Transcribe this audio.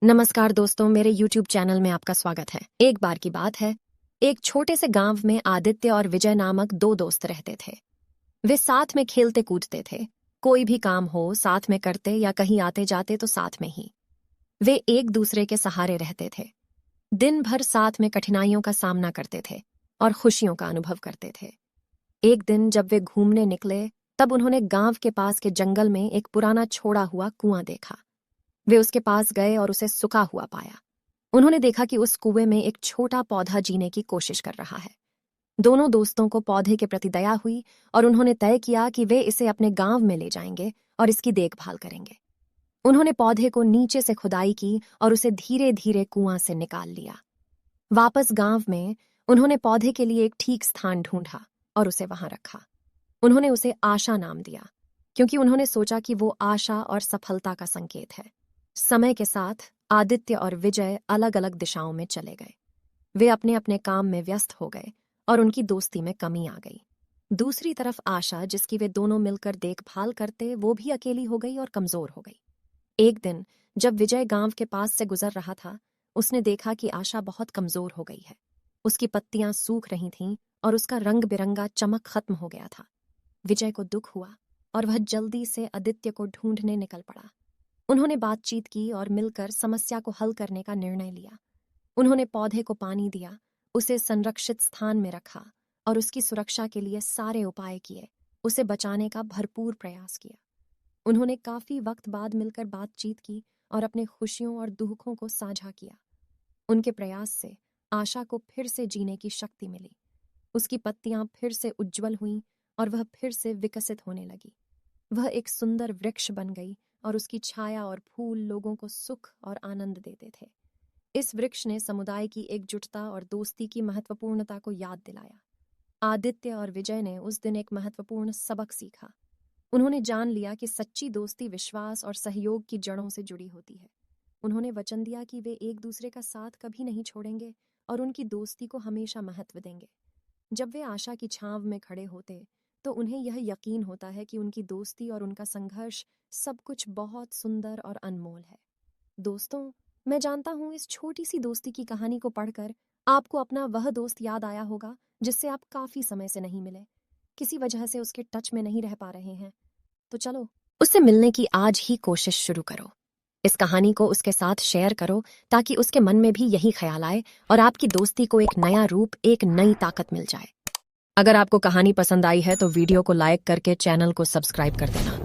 नमस्कार दोस्तों, मेरे YouTube चैनल में आपका स्वागत है। एक बार की बात है, एक छोटे से गांव में आदित्य और विजय नामक दो दोस्त रहते थे। वे साथ में खेलते कूदते थे। कोई भी काम हो साथ में करते या कहीं आते जाते तो साथ में ही। वे एक दूसरे के सहारे रहते थे। दिन भर साथ में कठिनाइयों का सामना करते थे और खुशियों का अनुभव करते थे। एक दिन जब वे घूमने निकले, तब उन्होंने गांव के पास के जंगल में एक पुराना छोड़ा हुआ कुआं देखा। वे उसके पास गए और उसे सूखा हुआ पाया। उन्होंने देखा कि उस कुएं में एक छोटा पौधा जीने की कोशिश कर रहा है। दोनों दोस्तों को पौधे के प्रति दया हुई और उन्होंने तय किया कि वे इसे अपने गांव में ले जाएंगे और इसकी देखभाल करेंगे। उन्होंने पौधे को नीचे से खुदाई की और उसे धीरे धीरे कुआं से निकाल लिया। वापस गांव में उन्होंने पौधे के लिए एक ठीक स्थान ढूंढा और उसे वहां रखा। उन्होंने उसे आशा नाम दिया, क्योंकि उन्होंने सोचा कि वो आशा और सफलता का संकेत है। समय के साथ आदित्य और विजय अलग अलग दिशाओं में चले गए। वे अपने अपने काम में व्यस्त हो गए और उनकी दोस्ती में कमी आ गई। दूसरी तरफ आशा, जिसकी वे दोनों मिलकर देखभाल करते, वो भी अकेली हो गई और कमजोर हो गई। एक दिन जब विजय गांव के पास से गुजर रहा था, उसने देखा कि आशा बहुत कमजोर हो गई है। उसकी पत्तियां सूख रही थीं और उसका रंग बिरंगा चमक खत्म हो गया था। विजय को दुख हुआ और वह जल्दी से आदित्य को ढूंढने निकल पड़ा। उन्होंने बातचीत की और मिलकर समस्या को हल करने का निर्णय लिया। उन्होंने पौधे को पानी दिया, उसे संरक्षित स्थान में रखा और उसकी सुरक्षा के लिए सारे उपाय किए। उसे बचाने का भरपूर प्रयास किया। उन्होंने काफी वक्त बाद मिलकर बातचीत की और अपने खुशियों और दुखों को साझा किया। उनके प्रयास से आशा को फिर से जीने की शक्ति मिली। उसकी पत्तियां फिर से उज्जवल हुईं और वह फिर से विकसित होने लगी। वह एक सुंदर वृक्ष बन गई और उसकी छाया और फूल लोगों को सुख और आनंद देते थे। इस वृक्ष ने समुदाय की एकजुटता और दोस्ती की महत्वपूर्णता को याद दिलाया। आदित्य और विजय ने उस दिन एक महत्वपूर्ण सबक सीखा। उन्होंने जान लिया कि सच्ची दोस्ती विश्वास और सहयोग की जड़ों से जुड़ी होती है। उन्होंने वचन दिया कि वे एक दूसरे का साथ कभी नहीं छोड़ेंगे और उनकी दोस्ती को हमेशा महत्व देंगे। जब वे आशा की छांव में खड़े होते, तो उन्हें यह यकीन होता है कि उनकी दोस्ती और उनका संघर्ष सब कुछ बहुत सुंदर और अनमोल है। दोस्तों, मैं जानता हूँ इस छोटी सी दोस्ती की कहानी को पढ़कर आपको अपना वह दोस्त याद आया होगा जिससे आप काफी समय से नहीं मिले, किसी वजह से उसके टच में नहीं रह पा रहे हैं। तो चलो, उससे मिलने की आज ही कोशिश शुरू करो। इस कहानी को उसके साथ शेयर करो ताकि उसके मन में भी यही ख्याल आए और आपकी दोस्ती को एक नया रूप, एक नई ताकत मिल जाए। अगर आपको कहानी पसंद आई है तो वीडियो को लाइक करके चैनल को सब्सक्राइब कर देना।